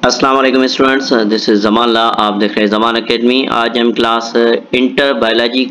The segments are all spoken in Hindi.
अस्सलाम वालेकुम स्टूडेंट्स, दिस इज़ जमान ला। आप देख रहे हैं जमान एकेडमी। आज हम क्लास इंटर बायोलॉजी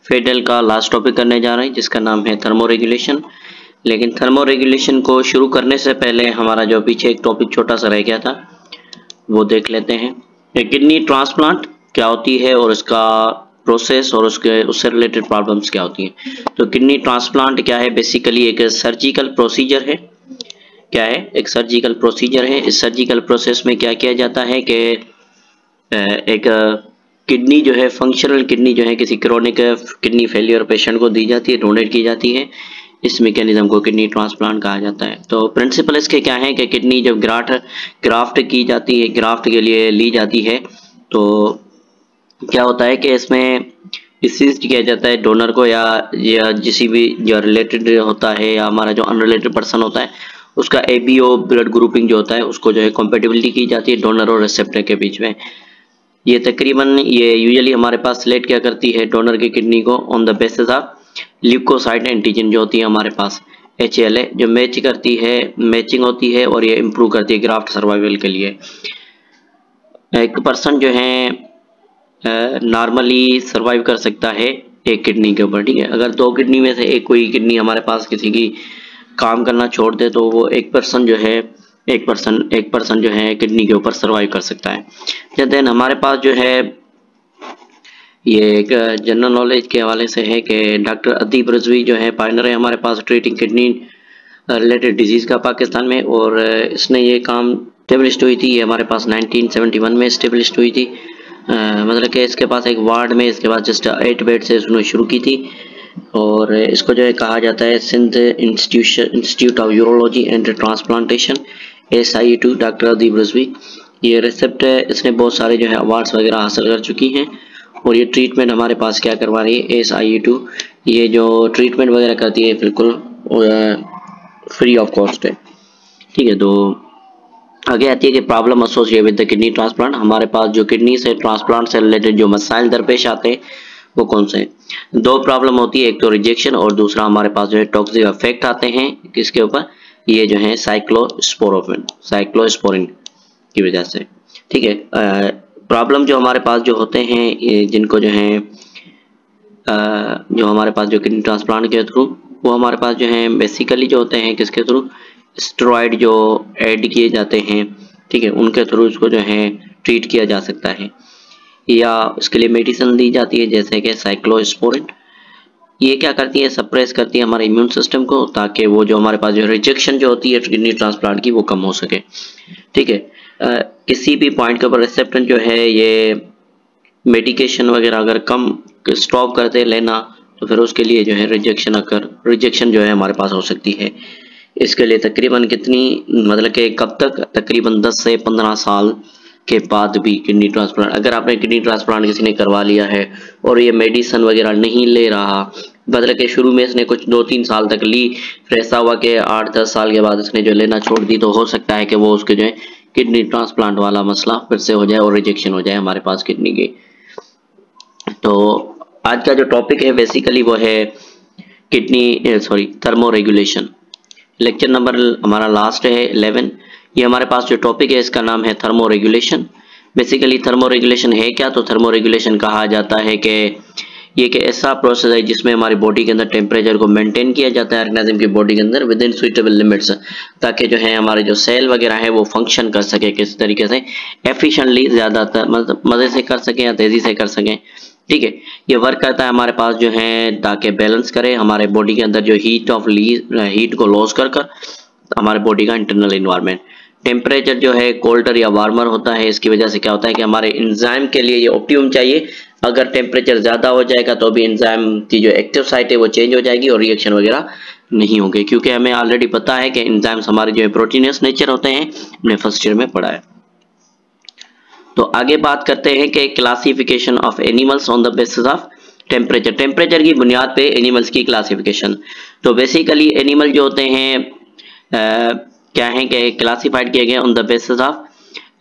फेडरल का लास्ट टॉपिक करने जा रहे हैं जिसका नाम है थर्मो रेगुलेशन। लेकिन थर्मो रेगुलेशन को शुरू करने से पहले हमारा जो पीछे एक टॉपिक छोटा सा रह गया था वो देख लेते हैं। किडनी ट्रांसप्लांट क्या होती है और उसका प्रोसेस और उससे रिलेटेड प्रॉब्लम्स क्या होती हैं। तो किडनी ट्रांसप्लांट क्या है? बेसिकली एक सर्जिकल प्रोसीजर है। क्या है? एक सर्जिकल प्रोसीजर है। इस सर्जिकल प्रोसेस में क्या किया जाता है कि एक किडनी जो है, फंक्शनल किडनी जो है, किसी क्रोनिक किडनी फेलियर पेशेंट को दी जाती है, डोनेट की जाती है। इस मैकेनिज्म को किडनी ट्रांसप्लांट कहा जाता है। तो प्रिंसिपल इसके क्या है कि किडनी जब ग्राफ्ट की जाती है, ग्राफ्ट के लिए ली जाती है, तो क्या होता है कि इसमें असिस्ट किया जाता है डोनर को या किसी भी जो रिलेटेड होता है या हमारा जो अनरिलेटेड पर्सन होता है उसका एबीओ ब्लड ग्रुपिंग जो होता है उसको जो है कंपेटिबिलिटी की जाती है डोनर और रिसेप्टर के बीच में। ये यूजुअली हमारे पास सिलेक्ट क्या करती है डोनर की किडनी को on the basis of leucocyte antigen जो होती है हमारे पास HLA, जो मैचिंग होती है और ये इम्प्रूव करती है ग्राफ्ट सर्वाइवल के लिए। एक पर्सन जो है नॉर्मली सर्वाइव कर सकता है एक किडनी के ऊपर, ठीक है। अगर दो किडनी में से कोई किडनी हमारे पास किसी की काम करना छोड़ दे तो वो एक पर्सन जो है किडनी के ऊपर सर्वाइव कर सकता है। देन हमारे पास जो है ये एक जनरल नॉलेज के हवाले से है कि डॉक्टर अदीब रिजवी जो है पार्टनर है हमारे पास ट्रीटिंग किडनी रिलेटेड डिजीज़ का पाकिस्तान में, और इसने ये काम स्टेब्लिश हुई थी, ये हमारे पास 1971 में स्टेब्लिश हुई थी। मतलब कि इसके पास एक वार्ड में इसके पास जस्ट 8 बेड से उसने शुरू की थी, और इसको जो है कहा जाता है Sindh institute of urology and transplantation SIU2 doctor Adeeb Rizvi. ये रिसेप्ट है, इसने बहुत सारे जो है अवार्ड्स वगैरह हासिल कर चुकी हैं, और ये ट्रीटमेंट हमारे पास क्या करवा रही है SIU2। ये जो ट्रीटमेंट वगैरह करती है बिल्कुल फ्री ऑफ कॉस्ट है, ठीक है। तो आगे आती है कि problem associated with the kidney transplant. हमारे पास जो किडनी से ट्रांसप्लांट से रिलेटेड जो मसाइल दरपेश आते हैं वो कौन से हैं? दो प्रॉब्लम होती है, एक तो रिजेक्शन और दूसरा हमारे पास जो है टॉक्सिक इफेक्ट आते हैं किसके ऊपर, ये जो है साइक्लोस्पोरिन की वजह से, ठीक है। प्रॉब्लम जो हमारे पास जो होते हैं ये जिनको जो है जो हमारे पास जो किडनी ट्रांसप्लांट के थ्रू वो हमारे पास जो है बेसिकली जो होते हैं किसके थ्रू, स्टेरॉइड जो ऐड किए जाते हैं, ठीक है, उनके थ्रू इसको जो है ट्रीट किया जा सकता है, या उसके लिए मेडिसिन दी जाती है जैसे कि साइक्लोस्पोरिन। ये क्या करती है, सप्रेस करती है हमारे इम्यून सिस्टम को, ताकि वो जो हमारे पास जो रिजेक्शन जो होती है किडनी ट्रांसप्लांट की वो कम हो सके, ठीक है। किसी भी पॉइंट के ऊपर रिसेप्टर जो है ये मेडिकेशन वगैरह अगर कम स्टॉप करते लेना तो फिर उसके लिए जो है रिजेक्शन जो है हमारे पास हो सकती है। इसके लिए तकरीबन मतलब कि कब तक, तकरीबन 10 से 15 साल के बाद भी किडनी ट्रांसप्लांट, अगर आपने किडनी ट्रांसप्लांट किसी ने करवा लिया है और ये मेडिसिन वगैरह नहीं ले रहा, मतलब कि शुरू में इसने कुछ 2-3 साल तक ली, फिर ऐसा हुआ कि 8-10 साल के बाद इसने जो लेना छोड़ दी, तो हो सकता है कि वो उसके जो है किडनी ट्रांसप्लांट वाला मसला फिर से हो जाए और रिजेक्शन हो जाए हमारे पास किडनी की। तो आज का जो टॉपिक है बेसिकली वो है थर्मो रेगुलेशन। लेक्चर नंबर हमारा लास्ट है 11। ये हमारे पास जो टॉपिक है इसका नाम है thermo regulation. Basically thermo regulation है क्या? तो थर्मो रेगुलेशन कहा जाता है कि ये एक ऐसा प्रोसेस है जिसमें हमारी बॉडी के अंदर टेम्परेचर को मेंटेन किया जाता है ऑर्गेनिज्म की बॉडी के अंदर विद इन सुइटेबल लिमिट्स, ताकि जो है हमारे जो सेल वगैरह है वो फंक्शन कर सके किस तरीके से एफिशिएंटली, ज़्यादातर मतलब मज़े से कर सकें या तेज़ी से कर सकें, ठीक है। ये वर्क करता है हमारे पास जो है ताकि बैलेंस करे हमारे बॉडी के अंदर जो हीट को लॉस कर हमारे बॉडी का इंटरनल इन्वायरमेंट। टेम्परेचर जो है कोल्डर या वार्मर होता है, इसकी वजह से क्या होता है कि हमारे एंजाइम के लिए ये ऑप्टिमम चाहिए। अगर टेम्परेचर ज़्यादा हो जाएगा तो भी एंजाइम की जो एक्टिव साइट है वो चेंज हो जाएगी और रिएक्शन वगैरह नहीं होंगे, क्योंकि हमें ऑलरेडी पता है कि एंजाइम्स हमारे जो है प्रोटीनियस नेचर होते हैं, हमने फर्स्ट ईयर में पढ़ा है। तो आगे बात करते हैं कि classification of animals on the basis of temperature की बुनियाद पे एनिमल्स की क्लासिफिकेशन। तो बेसिकली एनिमल जो होते हैं क्या है कि क्लासिफाइड किए गए on the basis of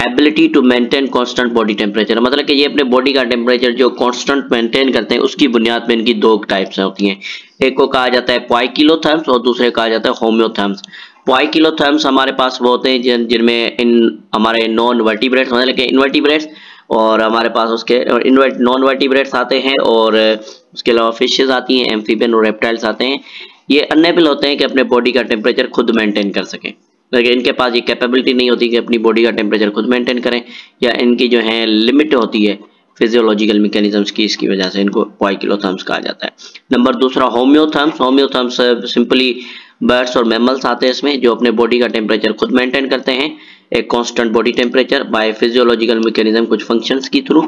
ability to maintain constant body temperature, मतलब कि ये अपने बॉडी का टेम्परेचर जो कांस्टेंट मेंटेन करते हैं उसकी बुनियाद पे इनकी दो टाइप्स होती हैं। एक को कहा जाता है पाइकिलोथर्म्स और दूसरे कहा जाता है होम्योथर्म्स। पोइकिलोथर्म्स हमारे पास वो होते हैं जिनमें इन हमारे नॉन वर्टिब्रेट्स मतलब कि इनवर्टिब्रेट्स और हमारे पास उसके नॉन वर्टिब्रेट्स आते हैं और उसके अलावा फिशेस आती हैं, एम्फीबियन और रेप्टाइल्स आते हैं। ये अनेबल होते हैं कि अपने बॉडी का टेम्परेचर खुद मेंटेन कर सकें, लेकिन इनके पास ये कैपेबिलिटी नहीं होती कि अपनी बॉडी का टेम्परेचर खुद मेंटेन करें, या इनकी जो है लिमिट होती है फिजियोलॉजिकल मैकेनिज्म्स की, इसकी वजह से इनको पोइकिलोथर्म्स कहा जाता है। नंबर दूसरा होम्योथर्म्स। होम्योथर्म्स सिंपली बर्ड्स और मैमल्स आते हैं इसमें, जो अपने बॉडी का टेम्परेचर खुद मेंटेन करते हैं एक constant body temperature by physiological mechanism, कुछ फंक्शंस की थ्रू।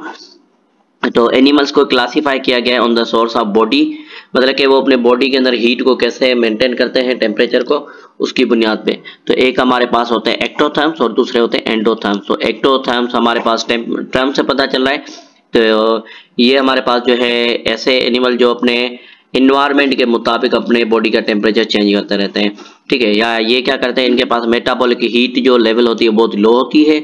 तो एनिमल्स को क्लासिफाई किया गया है on the source of body, मतलब कि वो अपने बॉडी के अंदर हीट को कैसे मेंटेन करते हैं टेम्परेचर को, उसकी बुनियाद पे। तो एक हमारे पास होते हैं एक्टोथर्म्स और दूसरे होते हैं एंडोथर्म्स। तो एक्टोथर्म्स हमारे पास टर्म से पता चल रहा है, तो ये हमारे पास जो है ऐसे एनिमल जो अपने इन्वायरमेंट के मुताबिक अपने बॉडी का टेम्परेचर चेंज करते रहते हैं, ठीक है। या ये क्या करते हैं, इनके पास मेटाबॉलिक हीट जो लेवल होती है बहुत लो होती है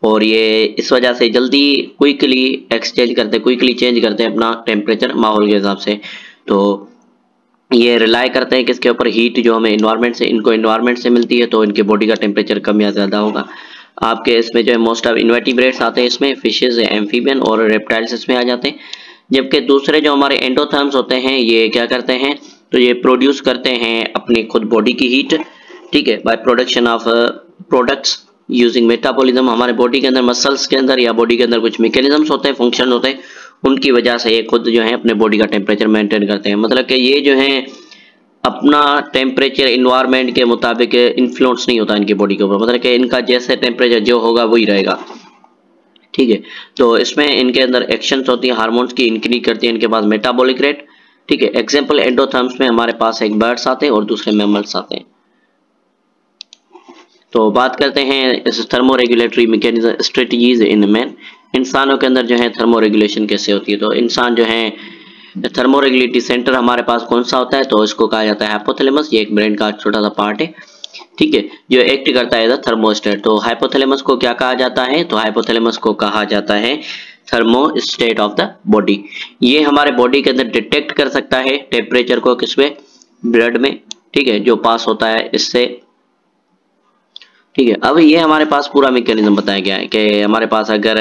और ये इस वजह से जल्दी क्विकली चेंज करते हैं अपना टेम्परेचर माहौल के हिसाब से। तो ये रिलाई करते हैं किसके ऊपर, हीट जो हमें इन्वायरमेंट से, इनको इन्वायरमेंट से मिलती है, तो इनके बॉडी का टेम्परेचर कम या ज़्यादा होगा। आपके इसमें जो है मोस्ट ऑफ इन्वर्टिब्रेट्स आते हैं इसमें, फिशेज, एम्फीबियन और रेप्टाइल्स इसमें आ जाते हैं। जबकि दूसरे जो हमारे एंडोथर्म्स होते हैं ये क्या करते हैं, तो ये प्रोड्यूस करते हैं अपनी खुद बॉडी की हीट, ठीक है, by production of products using metabolism. हमारे बॉडी के अंदर मसल्स के अंदर या बॉडी के अंदर कुछ मैकेनिज्म्स होते हैं, फंक्शन होते हैं, उनकी वजह से ये खुद जो है अपने बॉडी का टेम्परेचर मेंटेन करते हैं। मतलब कि ये जो है अपना टेम्परेचर इन्वायरमेंट के मुताबिक इन्फ्लुएंस नहीं होता इनकी बॉडी के ऊपर, मतलब कि इनका जैसे टेम्परेचर जो होगा वही रहेगा, ठीक है। तो इसमें इनके अंदर एक्शंस होती है हार्मोन्स की, इंक्रीज करती है इनके पास मेटाबॉलिक रेट, ठीक है। एग्जांपल एंडोथर्म्स में हमारे पास एक बर्ड्स आते हैं और दूसरे मैमल्स आते हैं। तो बात करते हैं इस thermoregulatory mechanism strategies in man. इंसानों के अंदर जो है थर्मोरेगुलेशन कैसे होती है, तो इंसान जो है थर्मोरेगुलेटरी सेंटर हमारे पास कौन सा होता है, तो इसको कहा जाता है हाइपोथैलेमस। ये एक ब्रेन का छोटा सा पार्ट है, ठीक है, जो एक्ट करता है एज अ थर्मोस्टेट। तो हाइपोथैलेमस को क्या कहा जाता है, तो हाइपोथैलेमस को कहा जाता है थर्मोस्टेट ऑफ द बॉडी। ये हमारे बॉडी के अंदर डिटेक्ट कर सकता है टेम्परेचर को, किसमें, ब्लड में, ठीक है, जो पास होता है इससे, ठीक है। अब ये हमारे पास पूरा मैकेनिज्म बताया गया है कि हमारे पास अगर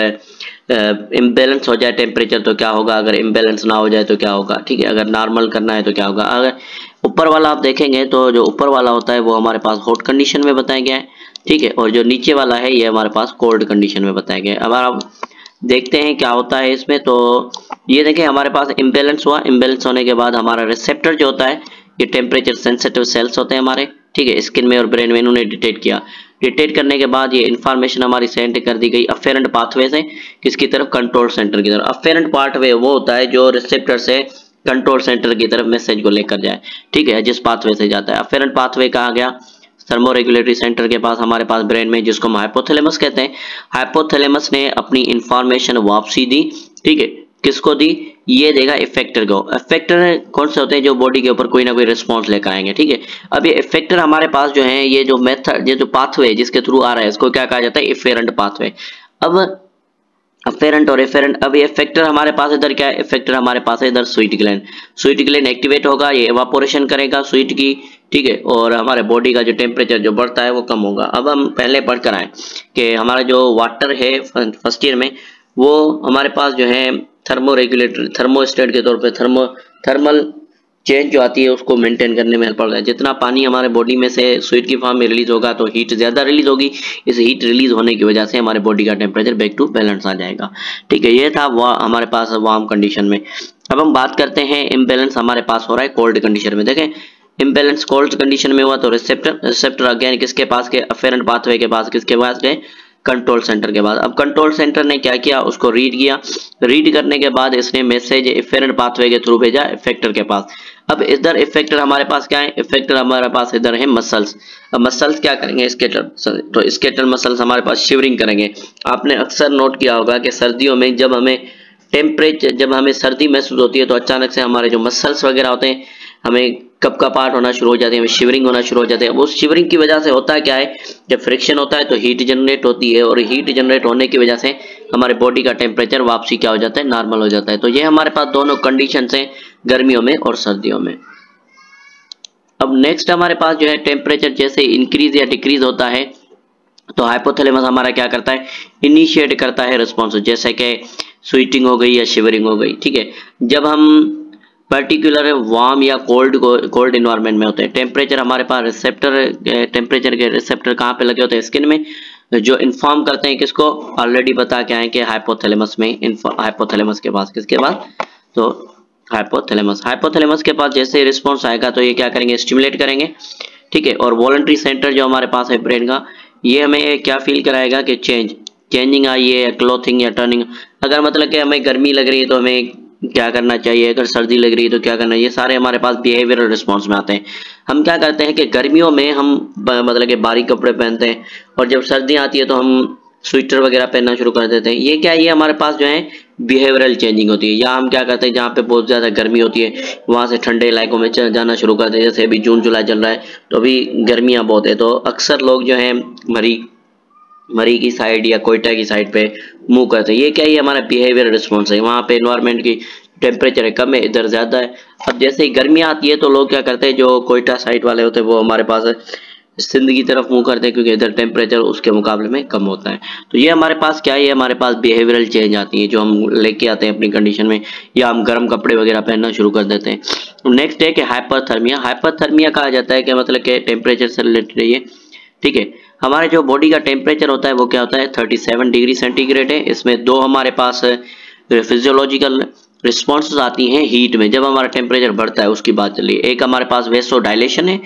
इम्बैलेंस हो जाए टेम्परेचर तो क्या होगा, अगर इम्बैलेंस ना हो जाए तो क्या होगा, ठीक है, अगर नॉर्मल करना है तो क्या होगा। अगर ऊपर वाला आप देखेंगे तो जो ऊपर वाला होता है वो हमारे पास हॉट कंडीशन में बताया गया है, ठीक है, और जो नीचे वाला है ये हमारे पास कोल्ड कंडीशन में बताया गया है। अब आप देखते हैं क्या होता है इसमें, तो ये देखें हमारे पास इम्बैलेंस हुआ, इम्बैलेंस होने के बाद हमारा रिसेप्टर जो होता है, ये टेम्परेचर सेंसिटिव सेल्स होते हैं हमारे, ठीक है, स्किन में और ब्रेन में, इन्होंने डिटेक्ट किया। डिटेक्ट करने के बाद ये इन्फॉर्मेशन हमारी सेंड कर दी गई अफेरेंट पाथवे से, किसकी तरफ, कंट्रोल सेंटर की तरफ। अफेरेंट पाथवे वो होता है जो रिसेप्टर से कंट्रोल सेंटर की तरफ मैसेज को लेकर जाए, ठीक है, जिस पाथवे से जाता है। अफेरेंट पाथवे कहा गया थर्मोरेगुलेटरी सेंटर के पास हमारे पास ब्रेन में, जिसको हम हाइपोथैलेमस कहते हैं। हाइपोथैलेमस ने अपनी इंफॉर्मेशन वापसी दी, ठीक है, किसको दी, ये देगा इफेक्टर को। इफेक्टर कौन से होते हैं, जो बॉडी के ऊपर कोई ना कोई रिस्पॉन्स लेकर आएंगे, ठीक है। अब ये इफेक्टर हमारे पास जो है, ये जो मेथड, ये जो पाथवे जिसके थ्रू आ रहा है, इसको क्या कहा जाता है, इफेरेंट पाथवे। अब अफेरेंट और इफेरेंट, अब ये इफेक्टर हमारे पास इधर क्या है, इफेक्टर हमारे पास है इधर sweet gland. Sweet gland activate होगा, ये इवापोरेशन करेगा स्वीट की, ठीक है, और हमारे बॉडी का जो टेम्परेचर जो बढ़ता है वो कम होगा। अब हम पहले पढ़ कर आए कि हमारा जो वाटर है फर्स्ट ईयर में, वो हमारे पास जो है थर्मोरेगुलेटरी, थर्मोस्टेट के तौर पे थर्मल चेंज जो आती है उसको मेंटेन करने में हेल्प करता है। जितना पानी हमारे बॉडी में से स्वीट की फॉर्म में रिलीज होगा तो हीट ज्यादा रिलीज होगी, इस हीट रिलीज होने की वजह से हमारे बॉडी का टेम्परेचर बैक टू बैलेंस आ जाएगा, ठीक है। ये था हमारे पास वार्म कंडीशन में। अब हम बात करते हैं इम्बैलेंस हमारे पास हो रहा है कोल्ड कंडीशन में। देखें इम्बैलेंस कोल्ड कंडीशन में हुआ तो रिसेप्टर अगेन किसके पास के, अफेरेंट पाथवे के पास, किसके पास गए, कंट्रोल सेंटर के बाद। अब कंट्रोल सेंटर ने क्या किया, उसको रीड किया, रीड करने के बाद इसने मैसेज इफेरेंट पाथवे के थ्रू भेजा इफेक्टर के पास। अब इधर इफेक्टर हमारे पास क्या है, इफेक्टर हमारे पास इधर है मसल्स। अब मसल्स क्या करेंगे, स्केटर, तो स्केटर मसल्स हमारे पास शिवरिंग करेंगे। आपने अक्सर नोट किया होगा कि सर्दियों में जब हमें सर्दी महसूस होती है तो अचानक से हमारे जो मसल्स वगैरह होते हैं हमें कपकपाहट होना शुरू हो जाती है, हमें शिवरिंग होना शुरू हो जाती है। उस शिवरिंग की वजह से होता क्या है, जब फ्रिक्शन होता है तो हीट जनरेट होती है, और हीट जनरेट होने की वजह से हमारे बॉडी का टेम्परेचर वापसी क्या हो जाता है, नॉर्मल हो जाता है। तो ये हमारे पास दोनों कंडीशन हैं गर्मियों में और सर्दियों में। अब नेक्स्ट हमारे पास जो है टेम्परेचर जैसे इंक्रीज या डिक्रीज होता है तो हाइपोथैलेमस हमारा क्या करता है, इनिशिएट करता है रिस्पॉन्स, जैसे कि स्वीटिंग हो गई या शिवरिंग हो गई। ठीक है, जब हम पर्टिकुलर वार्म या कोल्ड इन्वायरमेंट में होते हैं, टेम्परेचर हमारे पास टेम्परेचर के रिसेप्टर कहाँ पे लगे होते हैं, स्किन में, जो इन्फॉर्म करते हैं किसको, ऑलरेडी बता के आए कि हाइपोथैलेमस में, हाइपोथैलेमस के पास, किसके पास, तो हाइपोथैलेमस के पास जैसे रिस्पॉन्स आएगा तो ये क्या करेंगे, स्टिमुलेट करेंगे। ठीक है, और वॉलंटरी सेंटर जो हमारे पास है ब्रेन का, ये हमें क्या फील कराएगा कि चेंजिंग आई है, क्लोथिंग या टर्निंग। अगर मतलब कि हमें गर्मी लग रही है तो हमें क्या करना चाहिए, अगर सर्दी लग रही है तो क्या करना है, ये सारे हमारे पास बिहेवियरल रिस्पॉन्स में आते हैं। हम क्या करते हैं कि गर्मियों में हम मतलब कि बारीक कपड़े पहनते हैं, और जब सर्दी आती है तो हम स्वेटर वगैरह पहनना शुरू कर देते हैं। ये क्या, ये हमारे पास जो है बिहेवियरल चेंजिंग होती है। या हम क्या करते हैं, जहाँ पे बहुत ज़्यादा गर्मी होती है वहाँ से ठंडे इलाकों में जाना शुरू करते हैं। जैसे अभी जून जुलाई चल रहा है तो अभी गर्मियाँ बहुत है, तो अक्सर लोग जो है मरी की साइड या कोयटा की साइड पे मूव करते हैं। ये क्या, ये हमारा बिहेवियर रिस्पॉन्स है। वहाँ पे एनवायरनमेंट की टेम्परेचर है कम है, इधर ज़्यादा है। अब जैसे ही गर्मी आती है तो लोग क्या करते हैं, जो कोयटा साइड वाले होते हैं वो हमारे पास सिंध की तरफ मूव करते हैं, क्योंकि इधर टेम्परेचर उसके मुकाबले में कम होता है। तो ये हमारे पास क्या है, ये हमारे पास बिहेवियरल चेंज आती है जो हम लेके आते हैं अपनी कंडीशन में, या हम गर्म कपड़े वगैरह पहनना शुरू कर देते हैं। नेक्स्ट है कि हाइपरथर्मिया। हाइपरथर्मिया कहा जाता है कि मतलब कि टेम्परेचर से रिलेटेड है ये। ठीक है, हमारे जो बॉडी का टेम्परेचर होता है वो क्या होता है, 37 डिग्री सेंटीग्रेड है। इसमें दो हमारे पास फिजियोलॉजिकल रिस्पॉन्सेज आती हैं हीट में, जब हमारा टेम्परेचर बढ़ता है उसकी बात चलिए। एक हमारे पास वेसोडाइलेशन है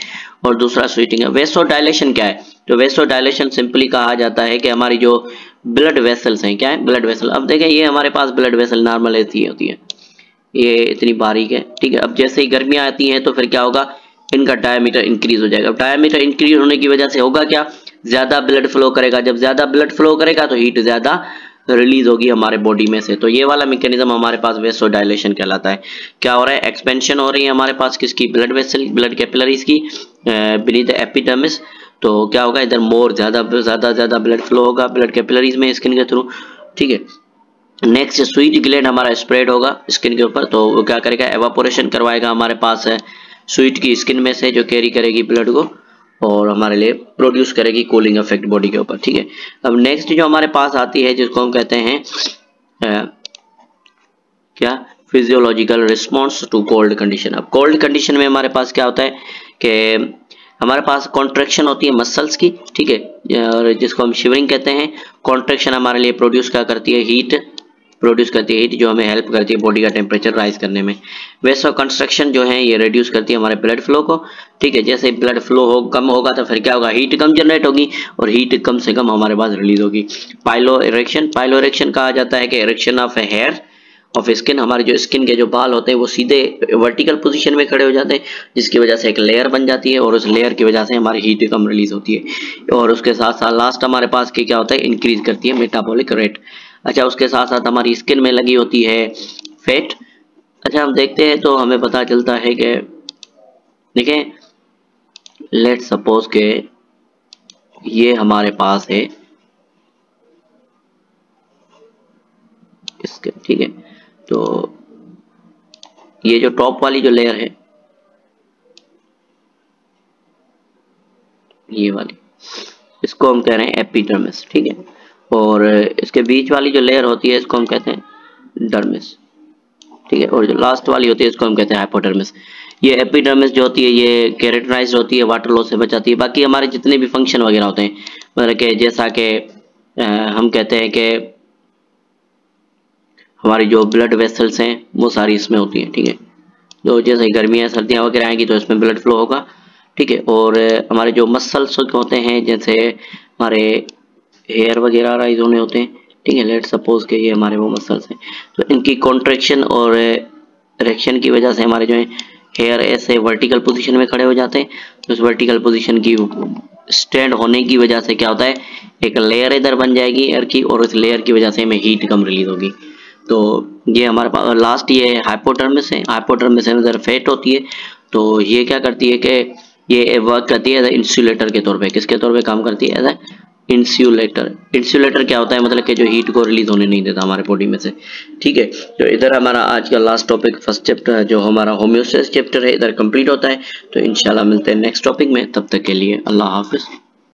और दूसरा स्वीटिंग है। वेसोडाइलेशन क्या है, तो वेसोडाइलेशन सिंपली कहा जाता है कि हमारी जो ब्लड वेसल्स हैं, क्या है, ब्लड वेसल। अब देखें ये हमारे पास ब्लड वेसल नॉर्मल ऐसी होती है, ये इतनी बारीक है। ठीक है, अब जैसे ही गर्मियाँ आती हैं तो फिर क्या होगा, इनका डायमीटर इंक्रीज हो जाएगा। डायमीटर इंक्रीज होने की वजह से होगा क्या, ज्यादा ब्लड फ्लो करेगा। जब ज्यादा ब्लड फ्लो करेगा तो हीट ज्यादा रिलीज होगी हमारे बॉडी में से। तो ये वाला मैकेनिज्म हमारे पास वेसोडाइलेशन कहलाता है। क्या हो रहा है, एक्सपेंशन हो रही है हमारे पास किसकी, ब्लड वेसल, ब्लड कैपिलरीज की बीनीथ द एपिडर्मिस। तो क्या होगा, इधर मोर ज्यादा ब्लड फ्लो होगा ब्लड कैपिलरीज में स्किन के थ्रू। ठीक है, नेक्स्ट स्वीट ग्लैंड हमारा स्प्रेड होगा स्किन के ऊपर, तो वो क्या करेगा, एवापोरेशन करवाएगा हमारे पास है स्वीट की स्किन में से, जो कैरी करेगी ब्लड को और हमारे लिए प्रोड्यूस करेगी कूलिंग इफेक्ट बॉडी के ऊपर। ठीक है, अब नेक्स्ट जो हमारे पास आती है जिसको हम कहते हैं क्या, physiological response to cold condition. अब कोल्ड कंडीशन में हमारे पास क्या होता है कि हमारे पास कॉन्ट्रैक्शन होती है मसल्स की। ठीक है, और जिसको हम शिवरिंग कहते हैं। कॉन्ट्रैक्शन हमारे लिए प्रोड्यूस क्या करती है, हीट प्रोड्यूस करती है, हीट जो हमें हेल्प करती है बॉडी का टेम्परेचर राइज करने में। वैसा कंस्ट्रक्शन जो है ये रिड्यूस करती है हमारे ब्लड फ्लो को। ठीक है, जैसे ब्लड फ्लो कम होगा तो फिर क्या होगा, हीट कम जनरेट होगी और हीट कम से कम हमारे पास रिलीज होगी। पाइलो इरेक्शन कहा जाता है कि erection of hair of skin. हमारे जो स्किन के जो बाल होते हैं वो सीधे वर्टिकल पोजीशन में खड़े हो जाते हैं, जिसकी वजह से एक लेयर बन जाती है और उस लेयर की वजह से हमारी हीट कम रिलीज होती है। और उसके साथ साथ लास्ट हमारे पास क्या होता है, इंक्रीज करती है मेटाबॉलिक रेट। अच्छा, उसके साथ साथ हमारी स्किन में लगी होती है फैट। अच्छा, हम देखते हैं तो हमें पता चलता है कि देखें, लेट्स सपोज के ये हमारे पास है इसके। ठीक है, तो ये जो टॉप वाली जो लेयर है ये वाली, इसको हम कह रहे हैं एपिडर्मिस। ठीक है, और इसके बीच वाली जो लेयर होती है इसको हम कहते हैं डर्मिस। ठीक है, और जो लास्ट वाली होती है इसको हम कहते हैं हाइपोडर्मिस। ये एपिडर्मिस जो होती है ये केराटिनाइज्ड होती है, वाटर लॉस से बचाती है। बाकी हमारे जितने भी फंक्शन वगैरह होते हैं, मतलब कि जैसा कि हम कहते हैं कि हमारी जो ब्लड वेसल्स हैं वो सारी इसमें होती हैं। ठीक है, तो जैसे गर्मियाँ सर्दियाँ वगैरह आएंगी तो इसमें ब्लड फ्लो होगा। ठीक है, और हमारे जो मसल्स होते हैं, जैसे हमारे हेयर वगैरह राइज होने होते हैं। ठीक है, लेट सपोज के ये हमारे वो मसल्स हैं, तो इनकी कॉन्ट्रैक्शन और इरेक्शन की वजह से हमारे जो है हेयर ऐसे वर्टिकल पोजीशन में खड़े हो जाते हैं। तो इस वर्टिकल पोजीशन की स्टैंड होने की वजह से क्या होता है, एक लेयर इधर बन जाएगी एयर की, और उस लेयर की वजह से हमें हीट कम रिलीज होगी। तो ये हमारे पास लास्ट ये हाइपोडर्मिस है। हाइपोडर्मिस में इधर फैट होती है, तो ये क्या करती है कि ये वर्क करती है एज इंसुलेटर के तौर पे। किसके तौर पे काम करती है, एज इंसुलेटर। इंसुलेटर क्या होता है, मतलब कि जो हीट को रिलीज होने नहीं देता हमारे बॉडी में से। ठीक है, तो इधर हमारा आज का लास्ट टॉपिक, फर्स्ट चैप्टर जो हमारा होम्योस्टेसिस चैप्टर है, इधर कंप्लीट होता है। तो इंशाल्लाह मिलते हैं नेक्स्ट टॉपिक में, तब तक के लिए अल्लाह हाफिज।